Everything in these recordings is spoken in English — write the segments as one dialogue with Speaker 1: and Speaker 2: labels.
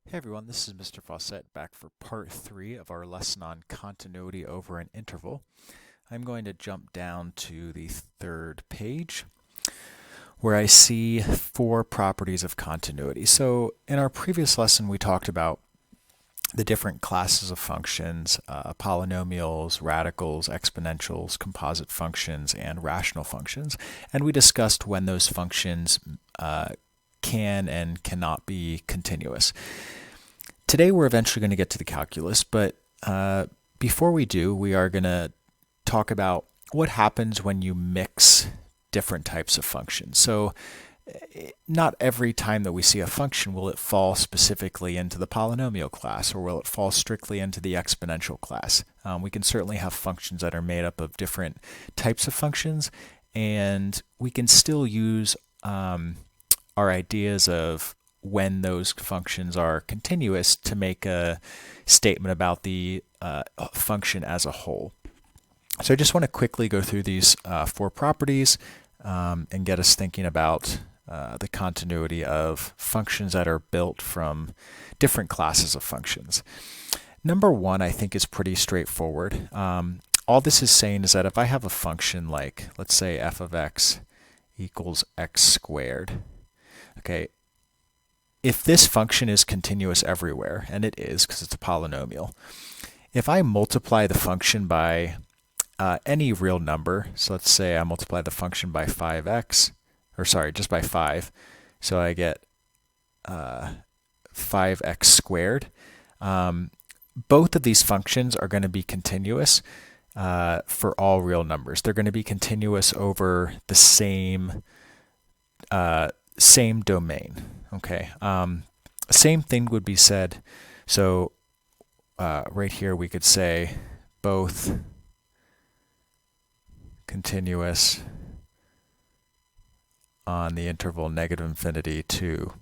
Speaker 1: Hey everyone, this is Mr. Fawcett back for part 3 of our lesson on continuity over an interval. I'm going to jump down to the third page where I see 4 properties of continuity. So in our previous lesson we talked about the different classes of functions, polynomials, radicals, exponentials, composite functions, and rational functions. And we discussed when those functions can and cannot be continuous. Today we're eventually going to get to the calculus, but before we do, we are going to talk about what happens when you mix different types of functions. So not every time that we see a function will it fall specifically into the polynomial class, or will it fall strictly into the exponential class. We can certainly have functions that are made up of different types of functions, and we can still use our ideas of when those functions are continuous to make a statement about the function as a whole. So I just want to quickly go through these 4 properties and get us thinking about the continuity of functions that are built from different classes of functions. Number 1, I think, is pretty straightforward. All this is saying is that if I have a function like, let's say f of x equals x squared, okay, if this function is continuous everywhere, and it is because it's a polynomial, if I multiply the function by any real number, so let's say I multiply the function by 5x, or sorry, just by 5, so I get 5x squared. Both of these functions are going to be continuous for all real numbers. They're going to be continuous over the same domain. Okay. Same thing would be said. So right here we could say both continuous on the interval negative infinity to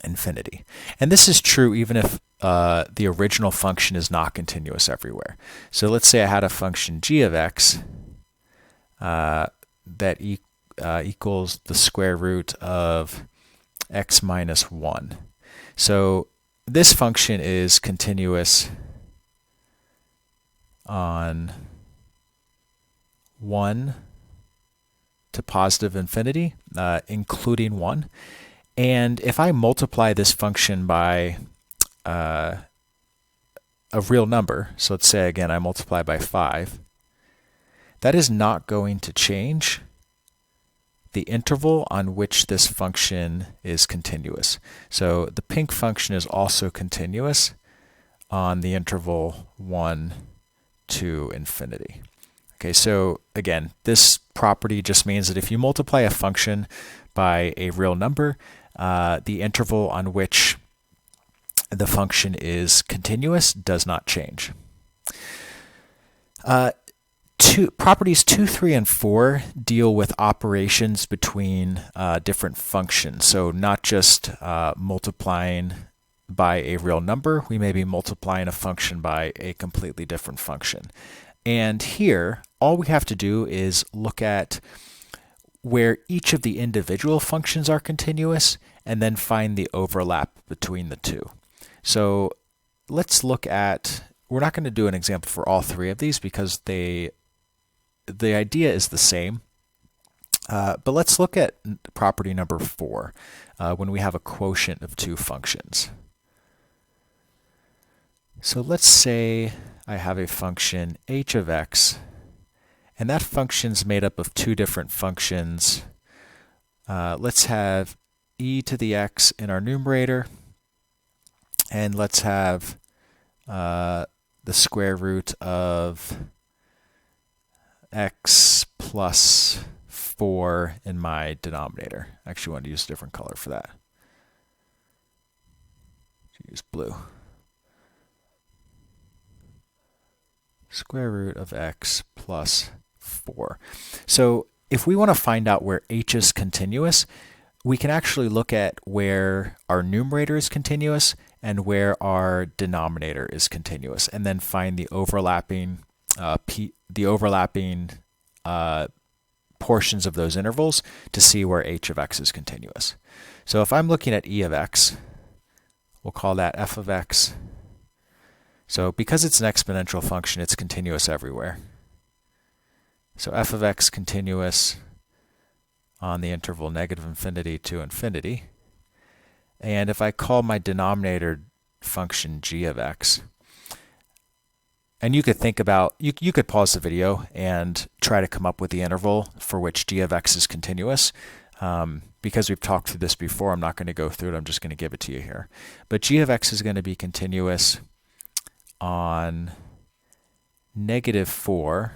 Speaker 1: infinity. And this is true even if the original function is not continuous everywhere. So let's say I had a function g of x that equals the square root of x minus 1. So this function is continuous on 1 to positive infinity, including 1. And if I multiply this function by a real number, so let's say again I multiply by 5, that is not going to change the interval on which this function is continuous. So the pink function is also continuous on the interval 1 to infinity. Okay, so again, this property just means that if you multiply a function by a real number, the interval on which the function is continuous does not change. Properties 2, 3, and 4 deal with operations between different functions. So not just multiplying by a real number, we may be multiplying a function by a completely different function. And here, all we have to do is look at where each of the individual functions are continuous and then find the overlap between the two. So let's look at, we're not going to do an example for all 3 of these because the idea is the same. But let's look at property number 4 when we have a quotient of 2 functions. So let's say I have a function h of x, and that function's made up of 2 different functions. Let's have e to the x in our numerator, and let's have the square root of x plus 4 in my denominator. I actually want to use a different color for that. Use blue. Square root of x plus 4. So if we want to find out where h is continuous, we can actually look at where our numerator is continuous and where our denominator is continuous, and then find the overlapping portions of those intervals to see where h of x is continuous. So if I'm looking at e of x, We'll call that f of x. So because it's an exponential function, it's continuous everywhere. So f of x continuous on the interval negative infinity to infinity. And if I call my denominator function g of x, and you could think about, you could pause the video and try to come up with the interval for which g of x is continuous. Because we've talked through this before, I'm not going to go through it, I'm just going to give it to you here. But g of x is going to be continuous on -4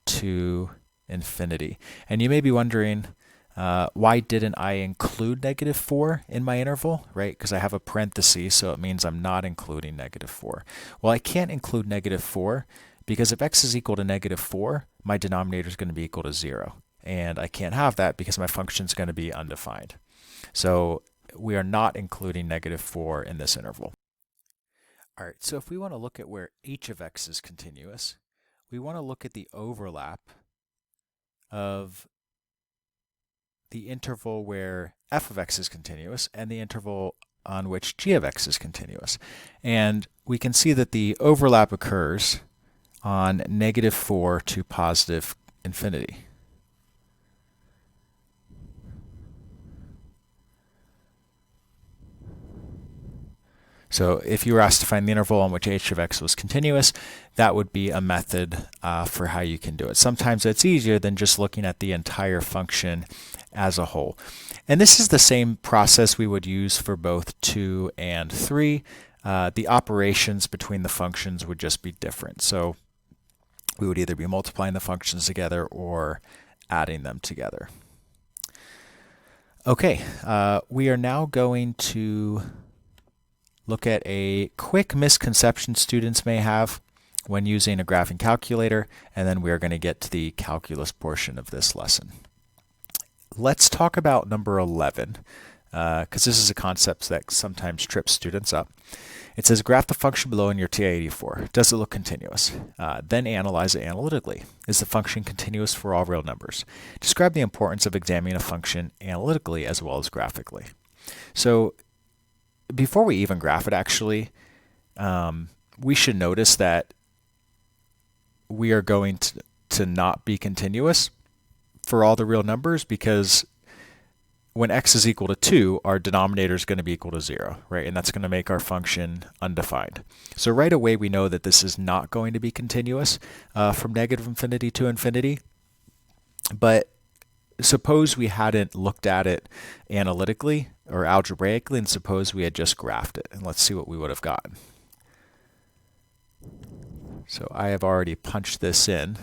Speaker 1: to infinity. And you may be wondering, why didn't I include -4 in my interval, right? Because I have a parenthesis, so it means I'm not including -4. Well, I can't include -4 because if x is equal to -4, my denominator is going to be equal to 0. And I can't have that because my function is going to be undefined. So we are not including -4 in this interval. All right, so if we want to look at where h of x is continuous, we want to look at the overlap of the interval where f of x is continuous and the interval on which g of x is continuous. And we can see that the overlap occurs on -4 to positive infinity. So if you were asked to find the interval on which h of x was continuous, that would be a method for how you can do it. Sometimes it's easier than just looking at the entire function as a whole. And this is the same process we would use for both 2 and 3. The operations between the functions would just be different. So we would either be multiplying the functions together or adding them together. Okay, we are now going to look at a quick misconception students may have when using a graphing calculator, and then we are going to get to the calculus portion of this lesson. Let's talk about number 11, because this is a concept that sometimes trips students up. It says, graph the function below in your TI-84. Does it look continuous? Then analyze it analytically. Is the function continuous for all real numbers? Describe the importance of examining a function analytically as well as graphically. So before we even graph it, actually, we should notice that we are going to not be continuous for all the real numbers, because when x is equal to 2, our denominator is going to be equal to 0, right? And that's going to make our function undefined. So right away we know that this is not going to be continuous from negative infinity to infinity. But suppose we hadn't looked at it analytically or algebraically, and suppose we had just graphed it. And let's see what we would have gotten. So I have already punched this in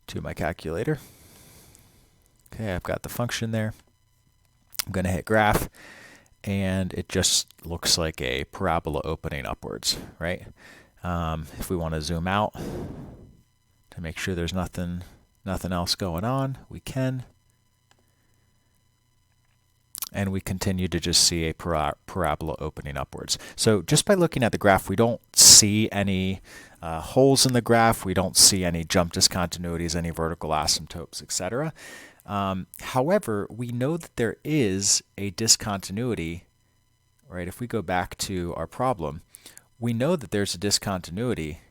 Speaker 1: to my calculator. Okay, I've got the function there. I'm going to hit graph, and it just looks like a parabola opening upwards, right? If we want to zoom out to make sure there's nothing else going on, we can. And we continue to just see a parabola opening upwards. So just by looking at the graph, we don't see any holes in the graph. We don't see any jump discontinuities, any vertical asymptotes, etc. However, we know that there is a discontinuity, right? If we go back to our problem, we know that there's a discontinuity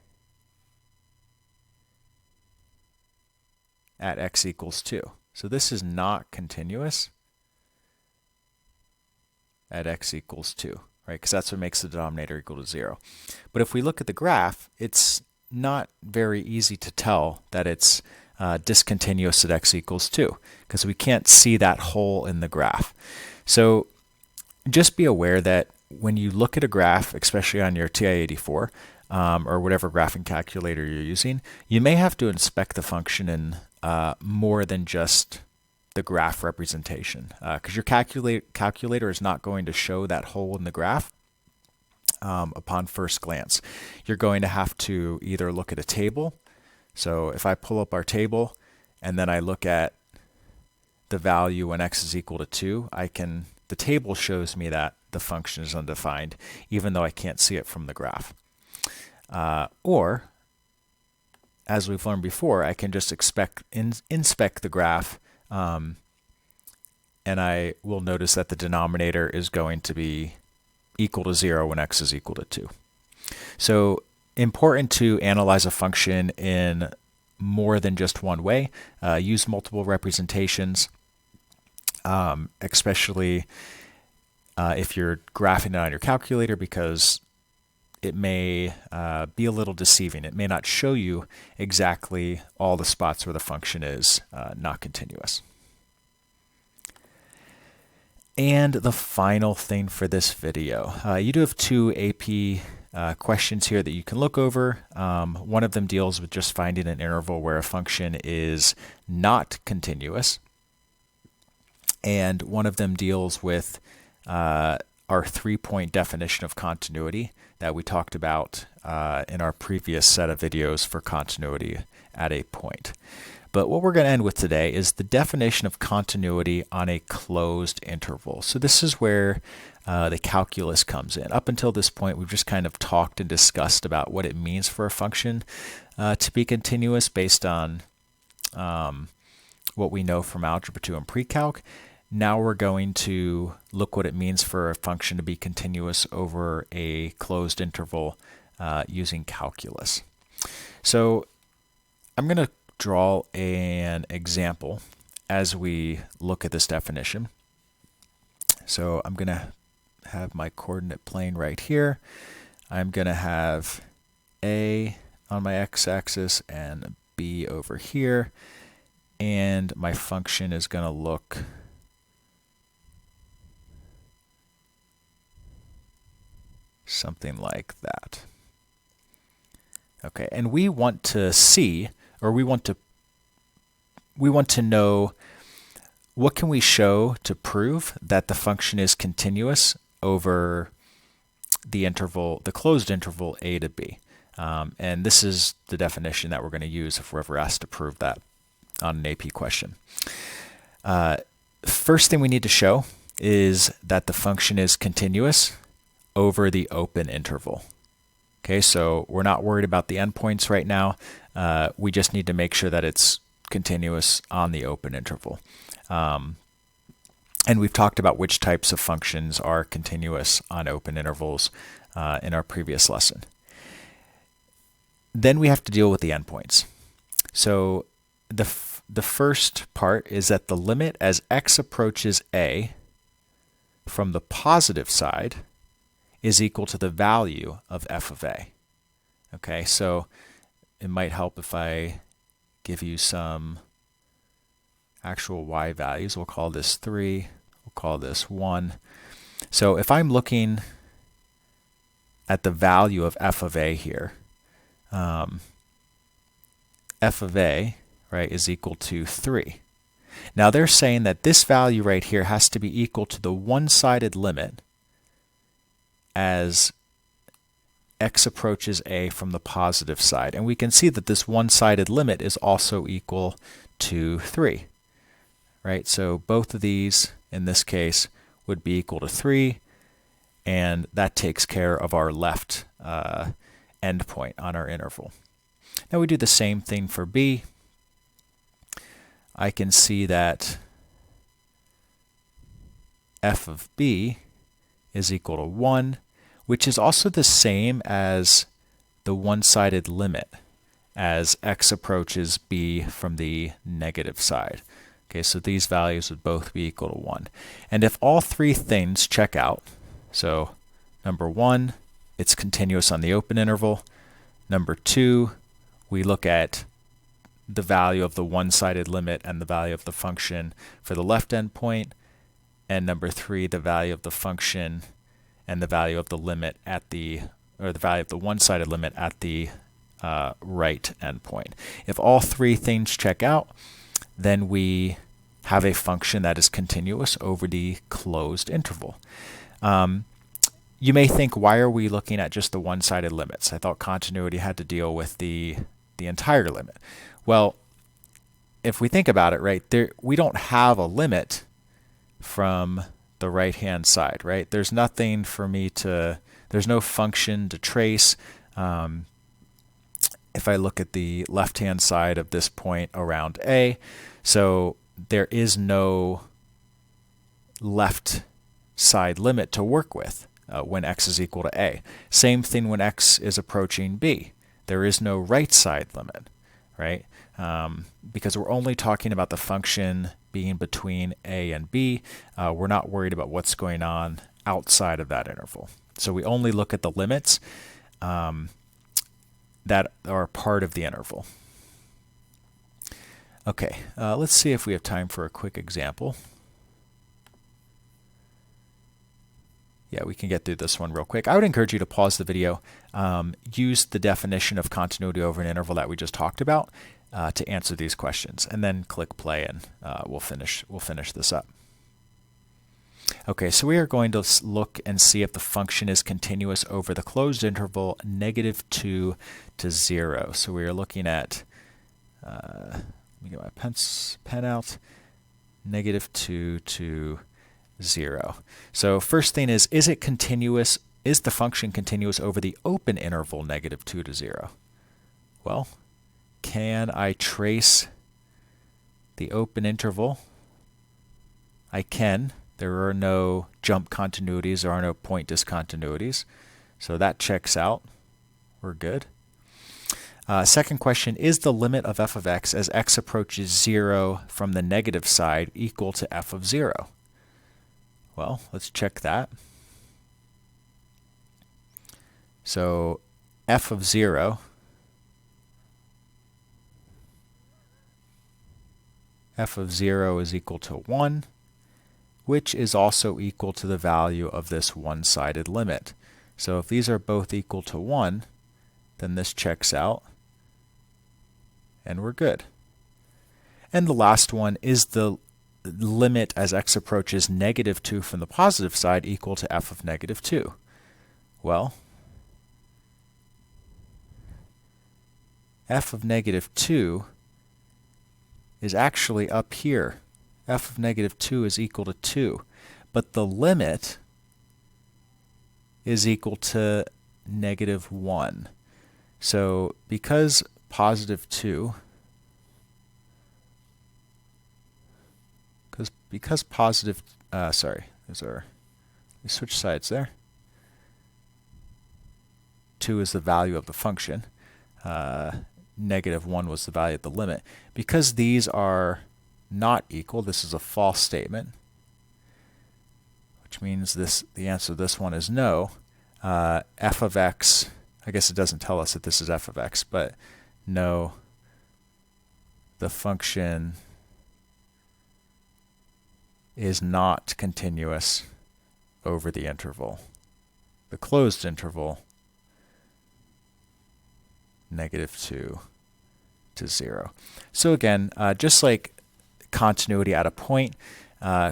Speaker 1: at x equals 2. So this is not continuous at x equals 2, right? Because that's what makes the denominator equal to 0. But if we look at the graph, it's not very easy to tell that it's discontinuous at x equals 2, because we can't see that hole in the graph. So just be aware that when you look at a graph, especially on your TI-84 or whatever graphing calculator you're using, you may have to inspect the function in more than just the graph representation, because your calculator is not going to show that hole in the graph upon first glance. You're going to have to either look at a table. So if I pull up our table and then I look at the value when x is equal to 2, the table shows me that the function is undefined, even though I can't see it from the graph. Or, as we've learned before, I can just inspect the graph, and I will notice that the denominator is going to be equal to 0 when x is equal to 2. So important to analyze a function in more than just one way. Use multiple representations, especially if you're graphing it on your calculator, because it may be a little deceiving. It may not show you exactly all the spots where the function is not continuous. And the final thing for this video, you do have 2 AP questions here that you can look over. One of them deals with just finding an interval where a function is not continuous. And one of them deals with our 3-point definition of continuity that we talked about in our previous set of videos for continuity at a point. But what we're going to end with today is the definition of continuity on a closed interval. So this is where the calculus comes in. Up until this point, we've just kind of talked and discussed about what it means for a function to be continuous based on what we know from Algebra 2 and Pre-Calc. Now we're going to look what it means for a function to be continuous over a closed interval using calculus. So I'm going to draw an example as we look at this definition. So I'm going to have my coordinate plane right here. I'm going to have A on my x-axis and B over here. And my function is going to look something like that. Okay, and we want to see, or we want to know, what can we show to prove that the function is continuous over the interval, the closed interval a to b. And this is the definition that we're going to use if we're ever asked to prove that on an AP question. First thing we need to show is that the function is continuous over the open interval. Okay, so we're not worried about the endpoints right now. We just need to make sure that it's continuous on the open interval. And we've talked about which types of functions are continuous on open intervals in our previous lesson. Then we have to deal with the endpoints. So the first part is that the limit as x approaches a from the positive side is equal to the value of f of a. Okay, so it might help if I give you some actual y values. We'll call this 3, we'll call this 1. So if I'm looking at the value of f of a here, f of a, right, is equal to 3. Now they're saying that this value right here has to be equal to the one-sided limit as x approaches a from the positive side. And we can see that this one-sided limit is also equal to 3. Right? So both of these, in this case, would be equal to 3, and that takes care of our left endpoint on our interval. Now we do the same thing for b. I can see that f of b is equal to 1, which is also the same as the one-sided limit as x approaches b from the negative side. Okay, so these values would both be equal to 1. And if all three things check out, so number 1, it's continuous on the open interval. Number 2, we look at the value of the one-sided limit and the value of the function for the left endpoint. And number 3, the value of the function and the value of the limit at the, or the value of the one-sided limit at the right endpoint. If all three things check out, then we have a function that is continuous over the closed interval. You may think, why are we looking at just the one-sided limits? I thought continuity had to deal with the entire limit. Well, if we think about it, right, we don't have a limit from the right-hand side, right? There's nothing for me to, there's no function to trace. If I look at the left-hand side of this point around A, so there is no left side limit to work with. when x is equal to a. Same thing when x is approaching b. There is no right side limit, right? Because we're only talking about the function being between a and b. We're not worried about what's going on outside of that interval. So we only look at the limits that are part of the interval. Okay, let's see if we have time for a quick example. Yeah, we can get through this one real quick. I would encourage you to pause the video, use the definition of continuity over an interval that we just talked about to answer these questions, and then click play, and we'll finish this up. Okay, so we are going to look and see if the function is continuous over the closed interval -2 to 0. So we are looking at, let me get my pen out, -2 to 0. So first thing is it continuous? Is the function continuous over the open interval -2 to 0? Well, can I trace the open interval? I can. There are no jump continuities, there are no point discontinuities. So that checks out. We're good. Second question, is the limit of f of x as x approaches 0 from the negative side equal to f of 0? Well, let's check that. So f of 0 is equal to 1, which is also equal to the value of this one-sided limit. So if these are both equal to 1, then this checks out, and we're good. And the last one, is the limit as x approaches -2 from the positive side equal to f of -2? Well, f of -2 is actually up here. F of -2 is equal to 2, but the limit is equal to -1. So because positive 2, because positive, sorry, we switch sides there. 2 is the value of the function. -1 was the value of the limit. Because these are not equal, this is a false statement, which means the answer to this one is no. F of x, I guess it doesn't tell us that this is f of x, but no, the function is not continuous over the interval, the closed interval, -2 to 0. So again, just like continuity at a point,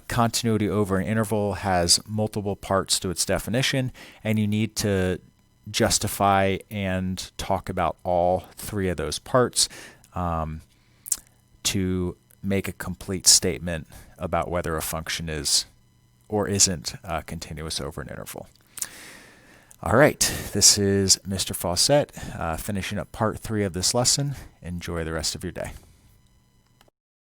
Speaker 1: continuity over an interval has multiple parts to its definition, and you need to justify and talk about all three of those parts to make a complete statement about whether a function is or isn't continuous over an interval. All right, this is Mr. Fawcett finishing up part 3 of this lesson. Enjoy the rest of your day.